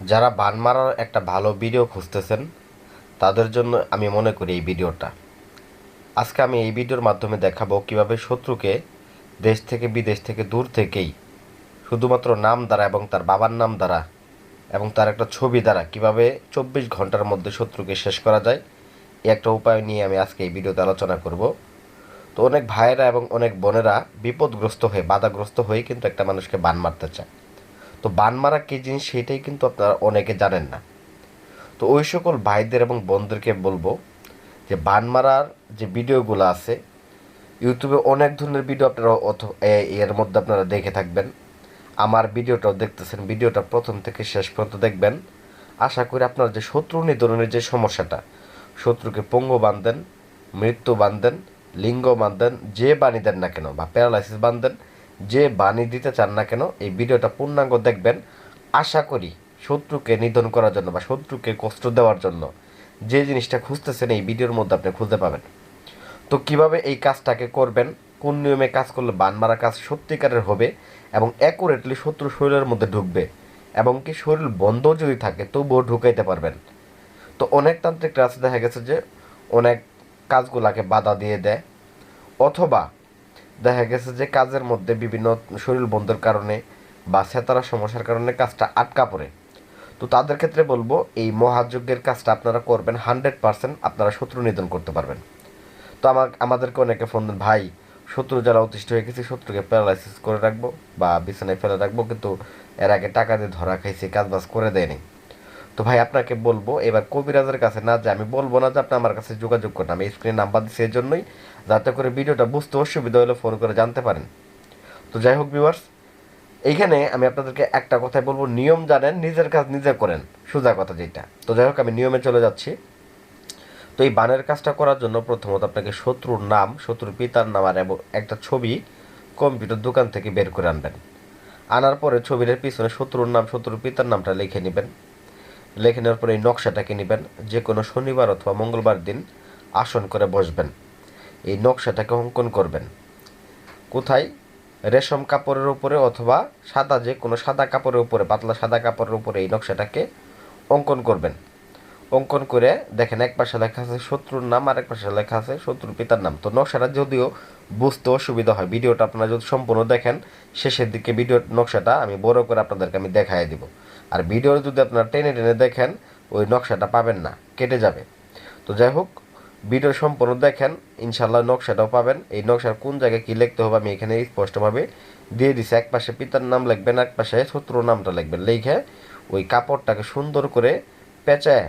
যারা বান মারার একটা ভালো ভিডিও খুঁজতেছেন তাদের জন্য আমি মনে করি এই ভিডিওটা। আজকে আমি এই ভিডিওর মাধ্যমে দেখাবো কিভাবে শত্রুকে দেশ থেকে বিদেশ থেকে দূর থেকেই শুধুমাত্র নাম দ্বারা এবং তার বাবার নাম দ্বারা এবং তার একটা ছবি দ্বারা কিভাবে 24 ঘন্টার মধ্যে শত্রুকে শেষ করা যায়, এই একটা উপায় নিয়ে আমি আজকে এই ভিডিওতে আলোচনা করব। তো অনেক ভাইয়েরা এবং অনেক বোনেরা বিপদগ্রস্ত হয়ে বাধাগ্রস্ত হয়ে কিন্তু একটা মানুষকে বান মারতে চায়। তো বান মারা কী জিনিস সেটাই কিন্তু আপনারা অনেকে জানেন না। তো ওই সকল ভাইদের এবং বোনদেরকে বলবো যে বান মারার যে ভিডিওগুলো আছে ইউটিউবে অনেক ধরনের ভিডিও আপনারা এর মধ্যে আপনারা দেখে থাকবেন। আমার ভিডিওটাও দেখতেছেন, ভিডিওটা প্রথম থেকে শেষ পর্যন্ত দেখবেন। আশা করি আপনার যে শত্রু নিধনের যে সমস্যাটা, শত্রুকে পঙ্গু বান্ধেন, মৃত্যু বান্ধেন, লিঙ্গ বান্ধেন, যে বাণী দেন না কেন বা প্যারালাইসিস বান্ধেন, যে বাণী দিতে চান না কেন এই ভিডিওটা পূর্ণাঙ্গ দেখবেন। আশা করি শত্রুকে নিধন করার জন্য বা শত্রুকে কষ্ট দেওয়ার জন্য যে জিনিসটা খুঁজতেছেন এই ভিডিওর মধ্যে আপনি খুঁজে পাবেন। তো কিভাবে এই কাজটাকে করবেন, কোন নিয়মে কাজ করলে বান মারা কাজ সত্যিকারের হবে এবং অ্যাকুরেটলি শত্রু শরীরের মধ্যে ঢুকবে এবং কি শরীর বন্ধ যদি থাকে তবুও ঢুকাইতে পারবেন। তো অনেক তান্ত্রিক আছে দেখা গেছে যে অনেক কাজগুলাকে বাধা দিয়ে দেয়, অথবা দেখা গেছে যে কাজের মধ্যে বিভিন্ন শরীর বন্ধের কারণে বা সেতারা সমস্যার কারণে কাজটা আটকা পড়ে। তো তাদের ক্ষেত্রে বলবো এই মহাযজ্ঞের কাজটা আপনারা করবেন, 100% আপনারা শত্রু নিধন করতে পারবেন। তো আমাদেরকে অনেকে ফোন দেন, ভাই শত্রু যারা অতিষ্ঠ হয়ে গেছে শত্রুকে প্যারালাইসিস করে রাখবো বা বিছানায় ফেলে রাখবো, কিন্তু এর আগে টাকা দিয়ে ধরা খাইছে, কাজবাজ করে দেয়নি। তো ভাই আপনাকে বলবো এবার কবিরাজের কাছে না যে আমি বলবো না যে আপনি আমার কাছে যোগাযোগ করেন, আমি স্ক্রিনে নাম্বার দিচ্ছি এই জন্যই যাতে করে ভিডিওটা বুঝতে অসুবিধা হলে ফোন করে জানতে পারেন। তো যাই হোক ভিউয়ার্স, এইখানে আমি আপনাদেরকে একটা কথাই বলবো, নিয়ম জানেন নিজের কাজ নিজে করেন, সোজা কথা যেটা। তো যাই হোক আমি নিয়মে চলে যাচ্ছি। তো এই বানের কাজটা করার জন্য প্রথমত আপনাকে শত্রুর নাম, শত্রুর পিতার নাম আর এবং একটা ছবি কম্পিউটার দোকান থেকে বের করে আনবেন। আনার পরে ছবির পিছনে শত্রুর নাম, শত্রুর পিতার নামটা লিখে নেবেন। লিখে নেওয়ার পরে এই নকশাটাকে নেবেন, যে কোনো শনিবার অথবা মঙ্গলবার দিন আসন করে বসবেন, এই নকশাটাকে অঙ্কন করবেন। কোথায়? রেশম কাপড়ের উপরে অথবা সাদা, যে কোনো সাদা কাপড়ের উপরে, পাতলা সাদা কাপড়ের উপরে এই নকশাটাকে অঙ্কন করবেন। অঙ্কন করে দেখেন এক পাশে লেখা আছে শত্রুর নাম আর এক পাশে লেখা আছে শত্রুর পিতার নাম। তো নকশাটা যদিও বুঝতে অসুবিধা হয়, ভিডিওটা আপনারা যদি সম্পূর্ণ দেখেন শেষের দিকে ভিডিওর নকশাটা আমি বড় করে আপনাদেরকে আমি দেখাই দিব। আর ভিডিও যদি আপনারা টেনে টেনে দেখেন ওই নকশাটা পাবেন না, কেটে যাবে। তো যাই হোক ভিডিও সম্পূর্ণ দেখেন, ইনশাল্লাহ নকশাটাও পাবেন। এই নকশার কোন জায়গায় কী লিখতে হবে আমি এখানে স্পষ্টভাবে দিয়ে দিছি। এক পাশে পিতার নাম লিখবেন, এক পাশে শত্রুর নামটা লিখবেন। লিখে ওই কাপড়টাকে সুন্দর করে পেঁচায়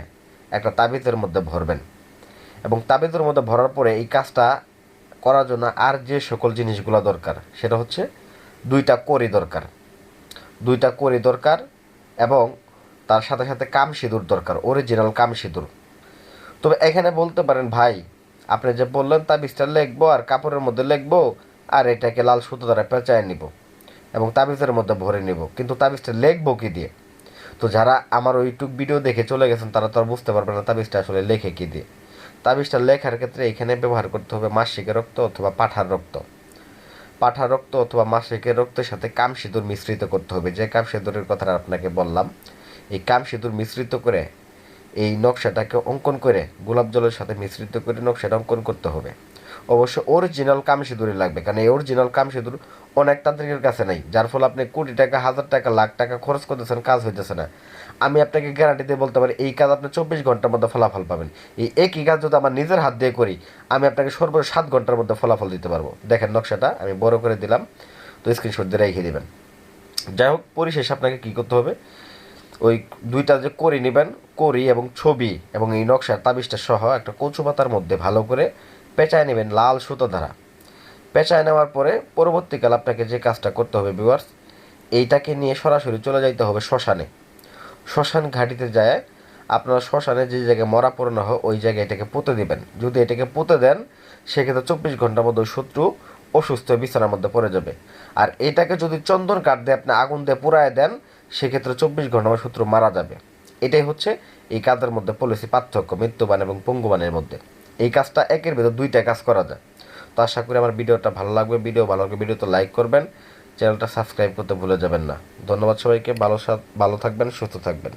একটা তাবিজের মধ্যে ভরবেন। এবং তাবিজের মধ্যে ভরার পরে এই কাজটা করার জন্য আর যে সকল জিনিসগুলো দরকার সেটা হচ্ছে দুইটা কড়ি দরকার, দুইটা কড়ি দরকার এবং তার সাথে সাথে কাম সিঁদুর দরকার, অরিজিনাল কাম সিঁদুর। তবে এখানে বলতে পারেন, ভাই আপনি যে বললেন তাবিজটা লিখবো আর কাপড়ের মধ্যে লিখবো আর এটাকে লাল সুতো দ্বারা পেঁচায় নিব এবং তাবিজের মধ্যে ভরে নিব, কিন্তু তাবিজটা লিখবো কি দিয়ে? তো যারা আমার ওইটুক ভিডিও দেখে চলে গেছেন তারা তো আর বুঝতে পারবে না তাবিজটা আসলে লেখে কী দিয়ে। তাবিজটা লেখার ক্ষেত্রে এখানে ব্যবহার করতে হবে মাসিকের রক্ত অথবা পাঁঠার রক্ত। পাঁঠার রক্ত অথবা মাসিকের রক্তের সাথে কাম সিঁদুর মিশ্রিত করতে হবে, যে কাম সিঁদুরের কথাটা আপনাকে বললাম। এই কাম সিঁদুর মিশ্রিত করে এই নকশাটাকে অঙ্কন করে গোলাপ জলের সাথে মিশ্রিত করে নকশাটা অঙ্কন করতে হবে। অবশ্য অরিজিনাল কাম সিঁদুরই লাগবে, কারণ এই অরিজিনাল কাম সিঁদুর অনেক তান্ত্রিকের কাছে নাই, যার ফলে আপনি কোটি টাকা, হাজার টাকা, লাখ টাকা খরচ করতেছেন, কাজ হইতেছে না। আমি আপনাকে গ্যারান্টি দিয়ে বলতে পারি এই কাজ আপনি 24 ঘন্টার মধ্যে ফলাফল পাবেন। এই একই কাজ যদি আমার নিজের হাত দিয়ে করি আমি আপনাকে সর্বোচ্চ 7 ঘন্টার মধ্যে ফলাফল দিতে পারবো। দেখেন নকশাটা আমি বড় করে দিলাম, তো স্ক্রিনশট দিয়ে রেখে দেবেন। যাই হোক পরিশেষে আপনাকে কী করতে হবে, ওই দুইটা যে করি নেবেন, করি এবং ছবি এবং এই নকশার তাবিজটা সহ একটা কচু পাতার মধ্যে ভালো করে পেঁচায় নেবেন লাল সুতো দ্বারা। পেঁচায় নেওয়ার পরে পরবর্তীকাল আপনাকে যে কাজটা করতে হবে ভিউয়ার্স, এইটাকে নিয়ে সরাসরি চলে যাইতে হবে শ্মশানে। শ্মশান ঘাটিতে যায় আপনারা শ্মশানে যে জায়গায় মরা পড়ানো হয় ওই জায়গায় এটাকে পুঁতে দিবেন। যদি এটাকে পুঁতে দেন সেক্ষেত্রে 24 ঘন্টার মধ্যে শত্রু অসুস্থ বিছানার মধ্যে পড়ে যাবে। আর এটাকে যদি চন্দন কাঠ দিয়ে আপনি আগুন দিয়ে পুড়ায় দেন সেক্ষেত্রে 24 ঘন্টার মধ্যে শত্রু মারা যাবে। এটাই হচ্ছে এই কাজের মধ্যে পলিসি পার্থক্য মৃত্যুবান এবং পঙ্গুবানের মধ্যে। এই কাজটা একের ভিতর দুইটা কাজ করা যায়। তো আশা করি আমার ভিডিওটা ভালো লাগবে, ভিডিও ভালো লাগবে ভিডিওতে লাইক করবেন, চ্যানেলটা সাবস্ক্রাইব করতে ভুলে যাবেন না। ধন্যবাদ সবাইকে, ভালো থাকবেন, সুস্থ থাকবেন।